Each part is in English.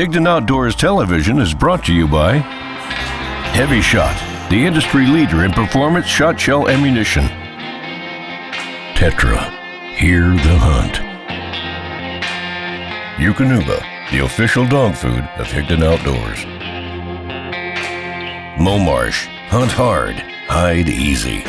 Higdon Outdoors Television is brought to you by HEVI-SHOT, the industry leader in performance shot shell ammunition. Tetra, hear the hunt. Eukanuba, the official dog food of Higdon Outdoors. Momarsh, hunt hard, hide easy.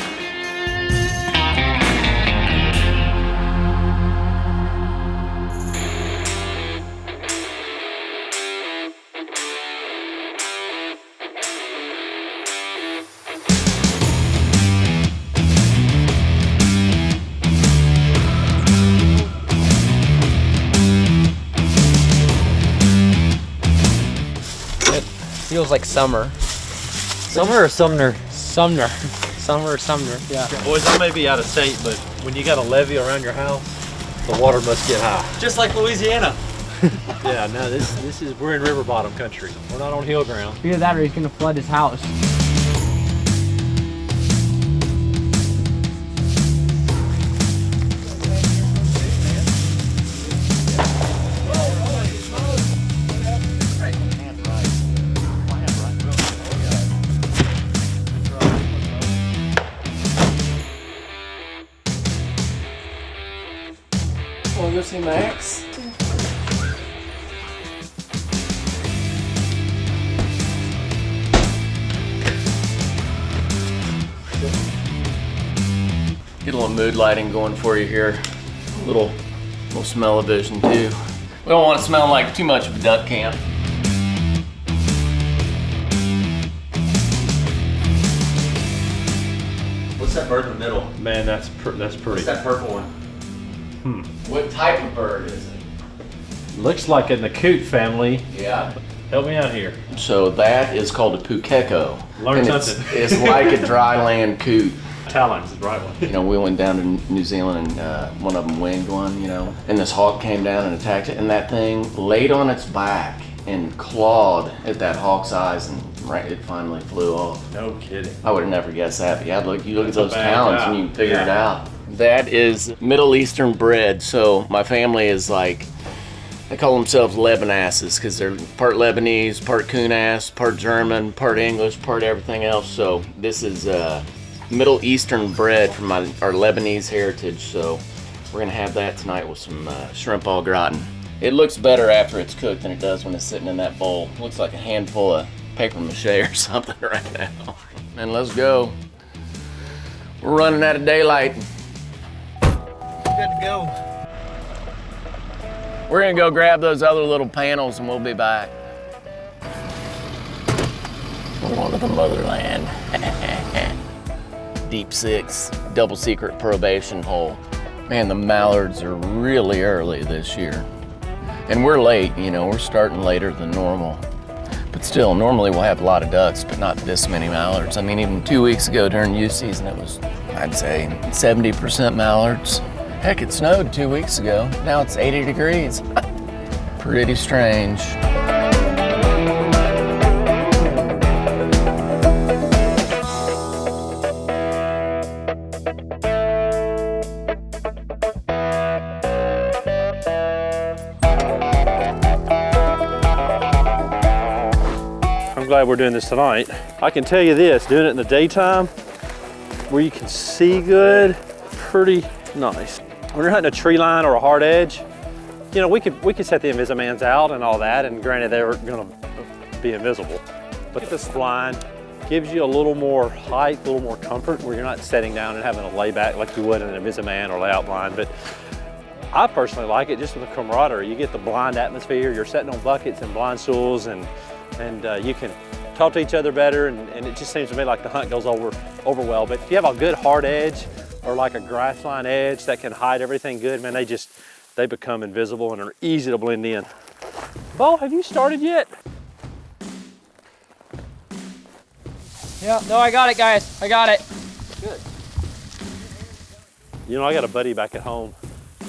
Feels like summer. Summer or Sumner? Sumner. Summer or Sumner, yeah. Boys, I may be out of state, but when you got a levee around your house, the water must get high. Just like Louisiana. Yeah, no, this is, we're in river bottom country. We're not on hill ground. Either that or he's gonna flood his house. Wanna go see Max? Get a little mood lighting going for you here. Little smell-o-vision too. We don't want to smell like too much of a duck camp. What's that bird in the middle? Man, that's pretty. What's that purple one? What type of bird is it? Looks like in the coot family. Yeah. Help me out here. So that is called a pukeko. Learn and something. It's like a dry land coot. Talon's the right one. You know, we went down to New Zealand and one of them winged one, you know, and this hawk came down and attacked it, and that thing laid on its back and clawed at that hawk's eyes, and it finally flew off. No kidding. I would have never guessed that, but yeah, you look at That's a those bad talons job. and you can figure it out. That is Middle Eastern bred, so my family is like, they call themselves Lebanasses because they're part Lebanese, part Kunas, part German, part English, part everything else. So this is Middle Eastern bred from our Lebanese heritage. So we're gonna have that tonight with some shrimp au gratin. It looks better after it's cooked than it does when it's sitting in that bowl. It looks like a handful of paper mache or something right now. And let's go. We're running out of daylight. Good to go. We're gonna go grab those other little panels and we'll be back. We're on to the Motherland. Deep 6, double secret probation hole. Man, the mallards are really early this year. And we're late, you know, we're starting later than normal. But still, normally we'll have a lot of ducks, but not this many mallards. I mean, even 2 weeks ago during youth season, it was, I'd say, 70% mallards. Heck, it snowed 2 weeks ago. Now it's 80 degrees. Pretty strange. I'm glad we're doing this tonight. I can tell you this, doing it in the daytime, where you can see good, pretty nice. When you're hunting a tree line or a hard edge, you know, we could set the Invisimans out and all that, and granted they were gonna be invisible. But this blind gives you a little more height, a little more comfort, where you're not sitting down and having a lay back like you would in an Invisiman or layout blind. But I personally like it just with the camaraderie. You get the blind atmosphere, you're sitting on buckets and blind stools, and you can talk to each other better, and it just seems to me like the hunt goes over well. But if you have a good hard edge or like a grass line edge that can hide everything good, man, they become invisible and are easy to blend in. Bo, have you started yet? Yeah, no, I got it, guys. I got it. Good. You know, I got a buddy back at home.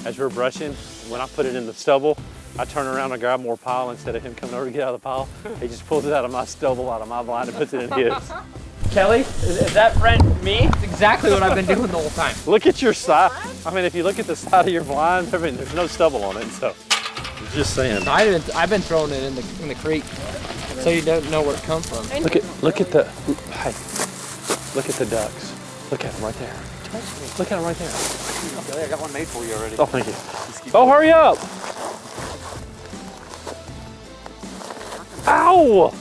As we're brushing, when I put it in the stubble, I turn around and grab more pile instead of him coming over to get out of the pile. He just pulls it out of my stubble, out of my blind, and puts it in his. Kelly, is that friend me? It's exactly what I've been doing the whole time. Look at your side. I mean, if you look at the side of your blind, I mean, there's no stubble on it, so Just saying. I've been throwing it in the creek, so you don't know where it comes from. Look at the ducks. Look at them right there. Look at them right there. I got one made for you already. Oh, thank you. Oh, hurry up! Ow!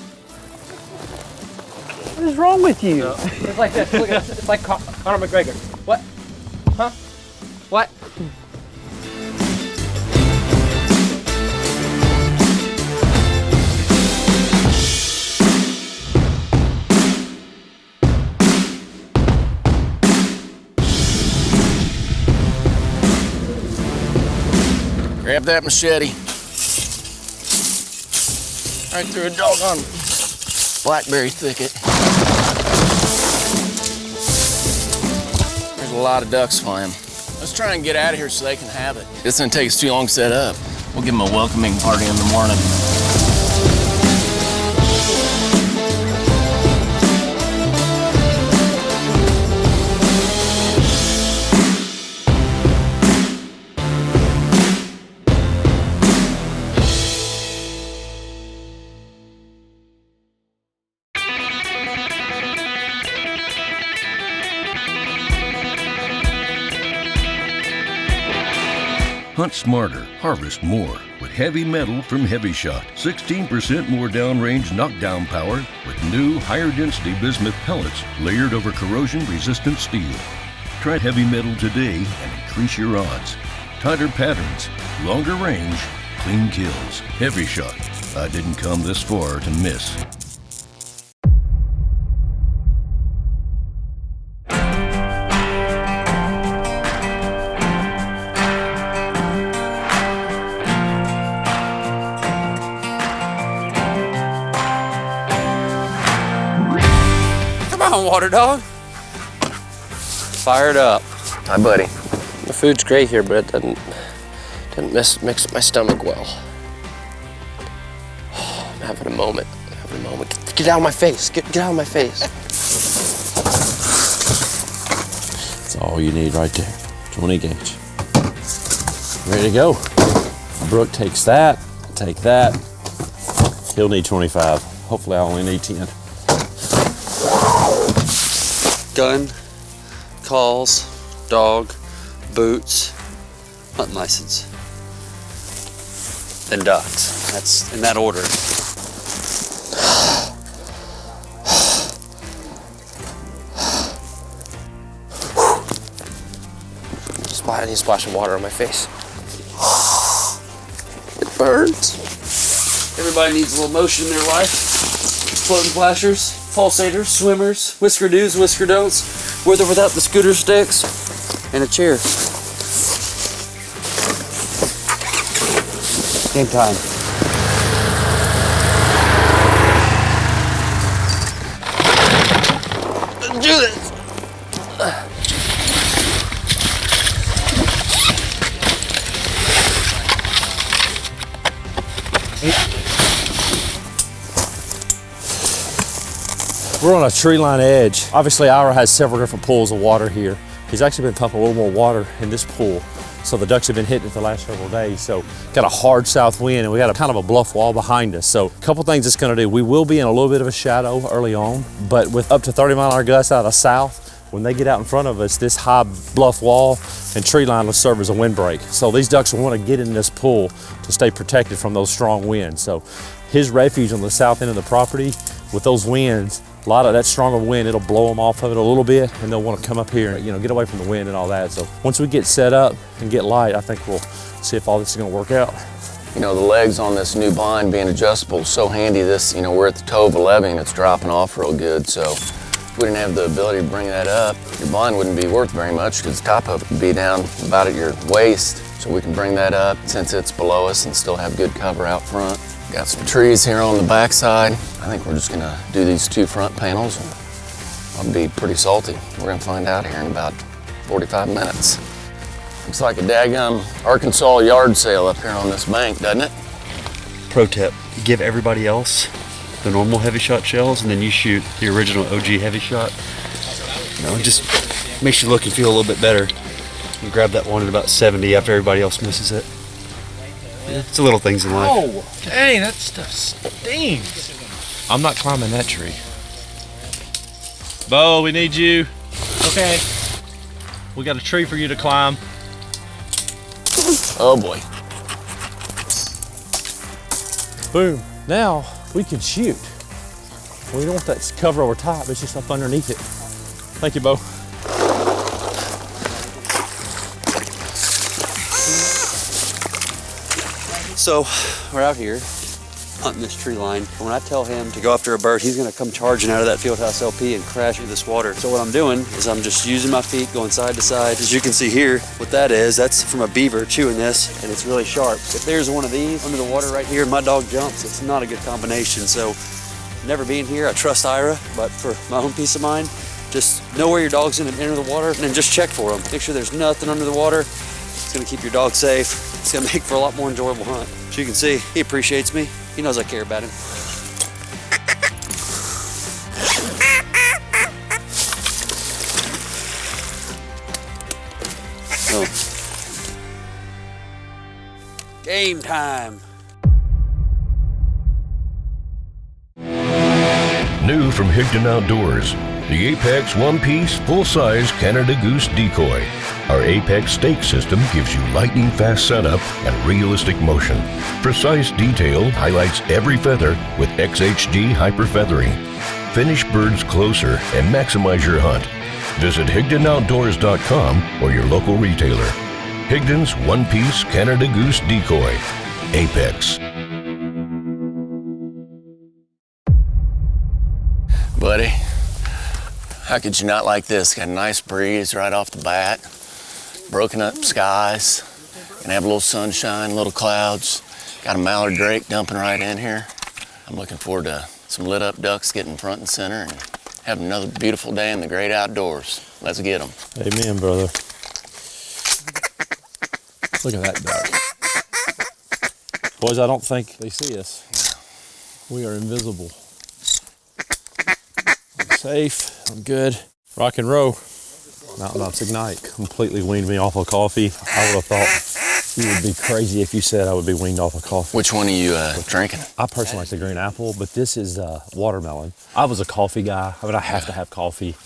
What is wrong with you? It's like this. Look at this. It's like Conor McGregor. What? Huh? What? Grab that machete. Right through a doggone blackberry thicket. There's a lot of ducks flying. Let's try and get out of here so they can have it. It's gonna take us too long to set up. We'll give them a welcoming party in the morning. Hunt smarter, harvest more with heavy metal from HEVI-SHOT. 16% more downrange knockdown power with new, higher density bismuth pellets layered over corrosion-resistant steel. Try heavy metal today and increase your odds. Tighter patterns, longer range, clean kills. HEVI-SHOT. I didn't come this far to miss. Water dog. Fired up. Hi, buddy. The food's great here, but it doesn't mix my stomach well. I'm having a moment. Get out of my face. Get out of my face. That's all you need right there. 20 gauge. Ready to go. Brooke takes that. Take that. He'll need 25. Hopefully I only need 10. Gun, calls, dog, boots, hunting license, then ducks. That's in that order. I need to splash some water on my face. It burns. Everybody needs a little motion in their life. Floating flashers, pulsators, swimmers, whisker do's, whisker don'ts, with or without the scooter sticks, and a chair. Game time. Let's do this. We're on a tree line edge. Obviously, Ira has several different pools of water here. He's actually been pumping a little more water in this pool. So the ducks have been hitting it the last several days. So got a hard south wind and we got a kind of a bluff wall behind us. So a couple things it's gonna do. We will be in a little bit of a shadow early on, but with up to 30-mile-an-hour gusts out of south, when they get out in front of us, this high bluff wall and tree line will serve as a windbreak. So these ducks will want to get in this pool to stay protected from those strong winds. So his refuge on the south end of the property, with those winds, a lot of that stronger wind, it'll blow them off of it a little bit and they'll want to come up here and, get away from the wind and all that. So once we get set up and get light, I think we'll see if all this is going to work out. The legs on this new blind being adjustable is so handy. This, we're at the toe of a levee and it's dropping off real good. So if we didn't have the ability to bring that up, your blind wouldn't be worth very much because the top of it would be down about at your waist. So we can bring that up since it's below us and still have good cover out front. Got some trees here on the backside. I think we're just gonna do these two front panels and I'll be pretty salty. We're gonna find out here in about 45 minutes. Looks like a daggum Arkansas yard sale up here on this bank, doesn't it? Pro tip, give everybody else the normal HEVI-SHOT shells and then you shoot the original OG HEVI-SHOT. It just makes you look and feel a little bit better. You grab that one at about 70 after everybody else misses it. It's the little things in life. Oh, dang, that stuff stings. I'm not climbing that tree. Bo, we need you. Okay. We got a tree for you to climb. Oh boy. Boom. Now we can shoot. We don't want that cover over top, it's just up underneath it. Thank you, Bo. So we're out here hunting this tree line. When I tell him to go after a bird, he's gonna come charging out of that Fieldhouse LP and crash through this water. So what I'm doing is I'm just using my feet, going side to side. As you can see here, what that is, that's from a beaver chewing this, and it's really sharp. If there's one of these under the water right here and my dog jumps, it's not a good combination. So never being here, I trust Ira, but for my own peace of mind, just know where your dog's gonna enter the water and then just check for them. Make sure there's nothing under the water. It's gonna keep your dog safe. It's gonna make for a lot more enjoyable hunt. As you can see, he appreciates me. He knows I care about him. So, game time. New from Higdon Outdoors, the Apex one-piece full-size Canada Goose decoy. Our Apex stake system gives you lightning-fast setup and realistic motion. Precise detail highlights every feather with XHD hyper-feathering. Finish birds closer and maximize your hunt. Visit HigdonOutdoors.com or your local retailer. Higdon's one-piece Canada Goose decoy. Apex. Buddy, how could you not like this? Got a nice breeze right off the bat, broken up skies, gonna have a little sunshine, little clouds. Got a mallard drake dumping right in here. I'm looking forward to some lit up ducks getting front and center and having another beautiful day in the great outdoors. Let's get them. Amen, brother. Look at that duck. Boys, I don't think they see us. We are invisible. I'm safe, I'm good. Rock and roll. Mountain Knots Ignite completely weaned me off of coffee. I would have thought you would be crazy if you said I would be weaned off of coffee. Which one are you drinking? I personally like the green apple, but this is watermelon. I was a coffee guy. I mean, I have to have coffee,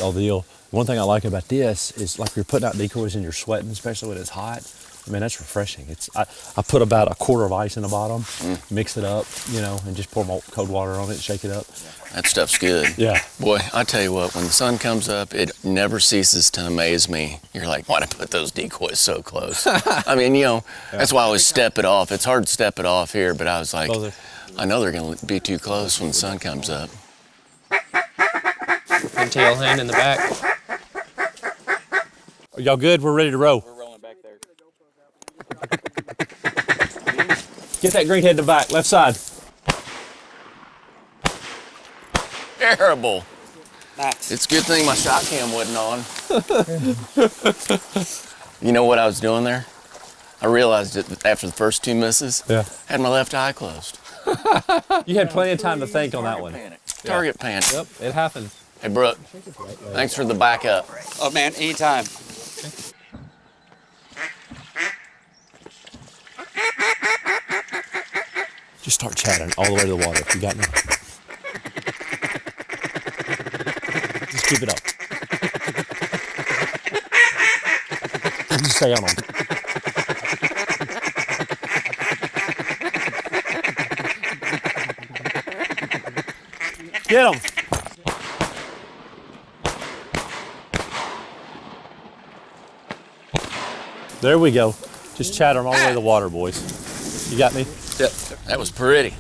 all deal. One thing I like about this is like you're putting out decoys and you're sweating, especially when it's hot. I mean, that's refreshing. I put about a quarter of ice in the bottom, mix it up, you know, and just pour cold water on it, shake it up. That stuff's good. Yeah. Boy, I tell you what, when the sun comes up, it never ceases to amaze me. You're like, why'd I put those decoys so close? I mean, you know, that's why I always step it off. It's hard to step it off here, but I was like, I know they're gonna be too close when the sun comes up. And tail hen in the back. Are y'all good? We're ready to roll. We're rolling back there. Get that green head in the back, left side. Terrible. Nice. It's a good thing my shot cam wasn't on. You know what I was doing there? I realized it after the first 2 misses. Yeah. Had my left eye closed. You had plenty of time to think on that one. Panic. Target panic. Yep, it happened. Hey, Brooke, thanks for the backup. Oh man, anytime. Just start chatting all the way to the water. You got me? Just keep it up. Just stay on them. Get them. There we go. Just chatter them all the way to the water, boys. You got me? Yep, that was pretty.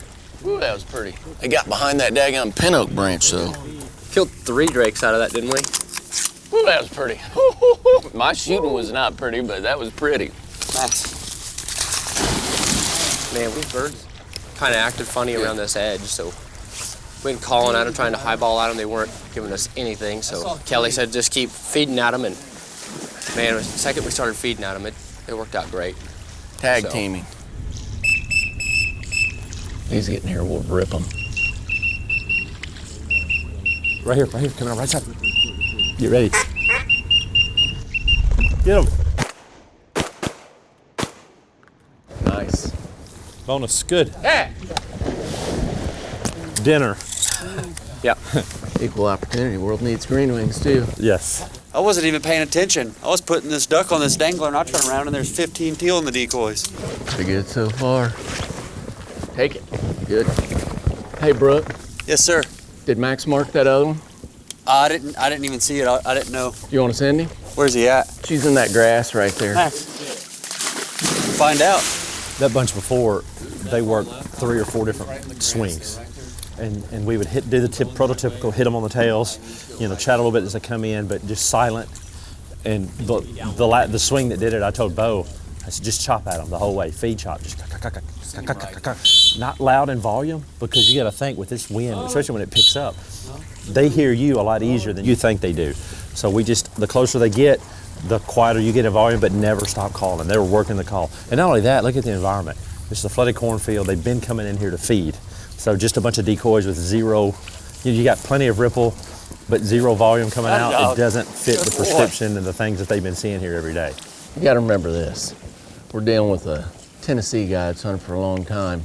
Ooh, that was pretty. They got behind that daggone pin oak branch, though. Killed 3 drakes out of that, didn't we? Ooh, that was pretty. My shooting was not pretty, but that was pretty. Nice. Man, these birds kind of acted funny around this edge, so we went calling at them, trying to highball at them. They weren't giving us anything, so Kelly said just keep feeding at them, and man, the second we started feeding at them, it worked out great. Tag teaming. He's getting here, we'll rip him. Right here, coming on right side. Get ready. Get him. Nice. Bonus, good. Yeah. Dinner. Yeah. Equal opportunity. World needs green wings too. Yes. I wasn't even paying attention. I was putting this duck on this dangler and I turn around and there's 15 teal in the decoys. Pretty good so far. Take it. Good. Hey, Brooke. Yes, sir. Did Max mark that other one? I didn't even see it. I didn't know. You want to send him? Where's he at? She's in that grass right there. Max. Find out. That bunch before, they worked 3 or 4 different swings. And we would do the prototypical, hit them on the tails, chat a little bit as they come in, but just silent. And the swing that did it, I told Bo, I said, just chop at them the whole way, feed chop, just not loud in volume, because you got to think with this wind, especially when it picks up, they hear you a lot easier than you think they do. So the closer they get, the quieter you get in volume, but never stop calling. They were working the call. And not only that, look at the environment. This is a flooded cornfield. They've been coming in here to feed. So just a bunch of decoys with zero, you got plenty of ripple, but zero volume coming out. It doesn't fit the prescription and the things that they've been seeing here every day. You got to remember this. We're dealing with a Tennessee guy that's hunted for a long time.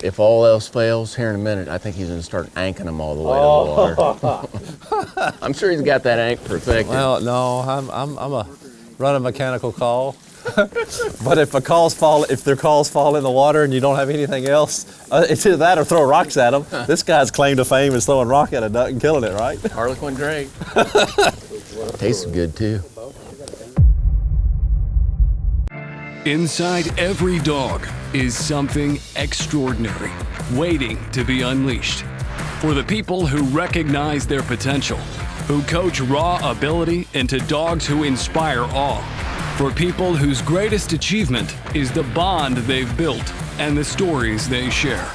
If all else fails, here in a minute, I think he's going to start anking them all the way to the water. I'm sure he's got that ank perfected. Well, no, I'm a run a mechanical call. But if their calls fall in the water and you don't have anything else, it's either that or throw rocks at them. This guy's claim to fame is throwing rock at a duck and killing it, right? Harlequin Drake. Tastes good too. Inside every dog is something extraordinary, waiting to be unleashed. For the people who recognize their potential, who coach raw ability into dogs who inspire awe. For people whose greatest achievement is the bond they've built and the stories they share.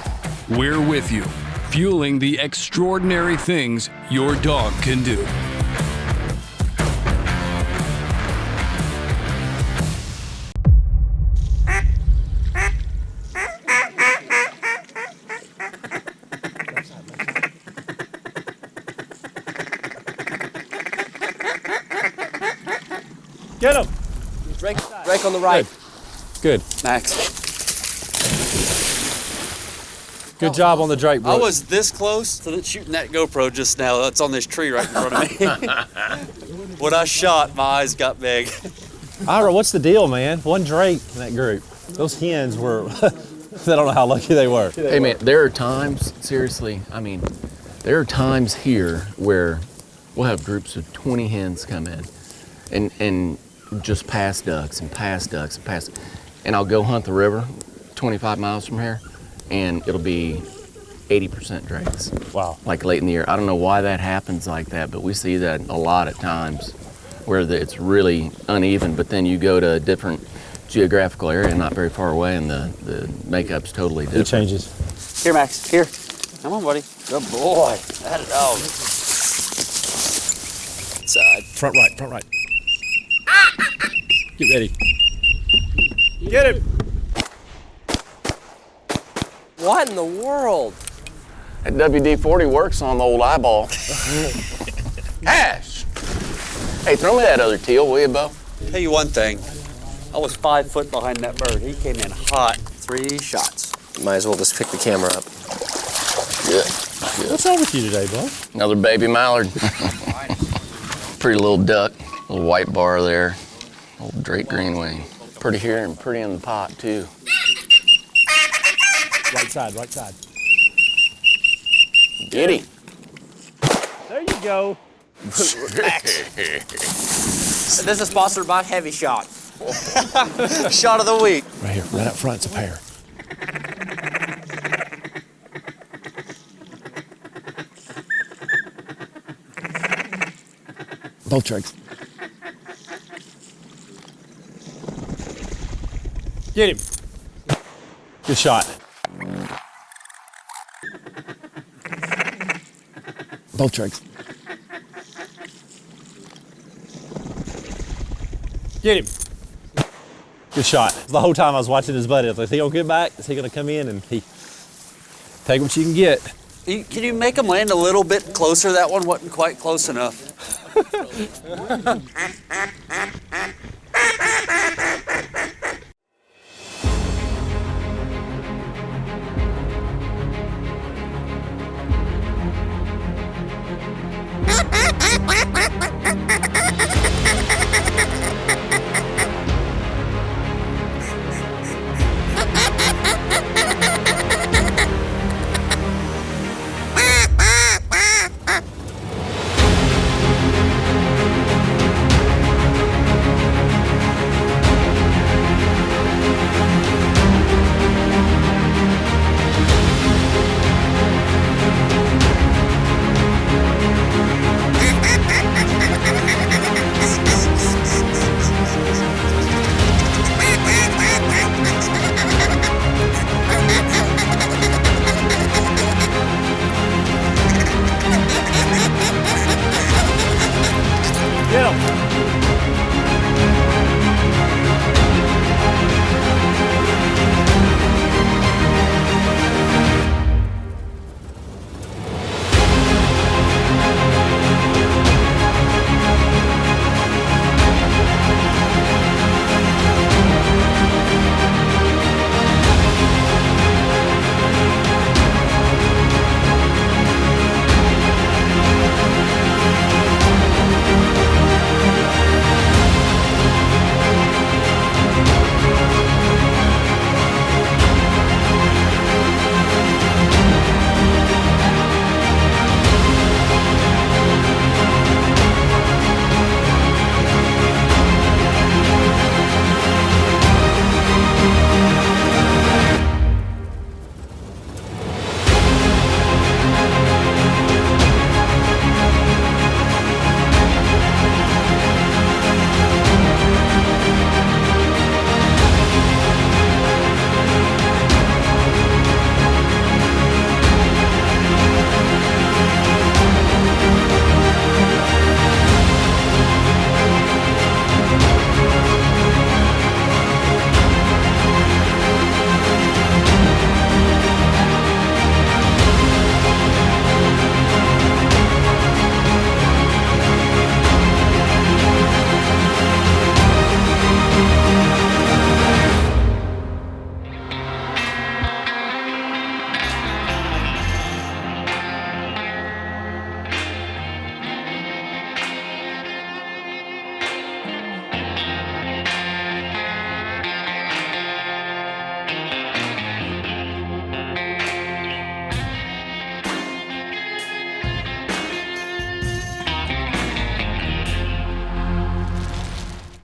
We're with you, fueling the extraordinary things your dog can do. Get him! Drake on the right. Good. Max. Good job on the Drake, bro. I was this close to shooting that GoPro just now. That's on this tree right in front of me. When I shot, my eyes got big. Ira, what's the deal, man? One Drake in that group. Those hens were, I don't know how lucky they were. Hey man, there are times, seriously, there are times here where we'll have groups of 20 hens come in and just pass ducks and pass ducks and pass. And I'll go hunt the river 25 miles from here and it'll be 80% drakes. Wow. Like late in the year. I don't know why that happens like that, but we see that a lot at times where it's really uneven, but then you go to a different geographical area not very far away and the makeup's totally different. It changes. Here, Max, here. Come on, buddy. Good boy. That dog. Side. Front right. Get ready. Get him! What in the world? That WD-40 works on the old eyeball. Ash! Hey, throw me that other teal, will you, Bo? Tell you one thing. I was 5 foot behind that bird. He came in hot. 3 shots. Might as well just pick the camera up. Good. What's wrong with you today, bud? Another baby mallard. Pretty little duck. Little white bar there. Old Drake green wing. Pretty here and pretty in the pot, too. Right side. Get him. There you go. This is sponsored by HEVI-SHOT. Shot of the week. Right here, right up front, it's a pair. Both drakes. Get him. Good shot. Both drakes. Get him. Good shot. The whole time I was watching his buddy, I was like, is he gonna get back? Is he gonna come in? And he take what you can get. Can you make him land a little bit closer? That one wasn't quite close enough.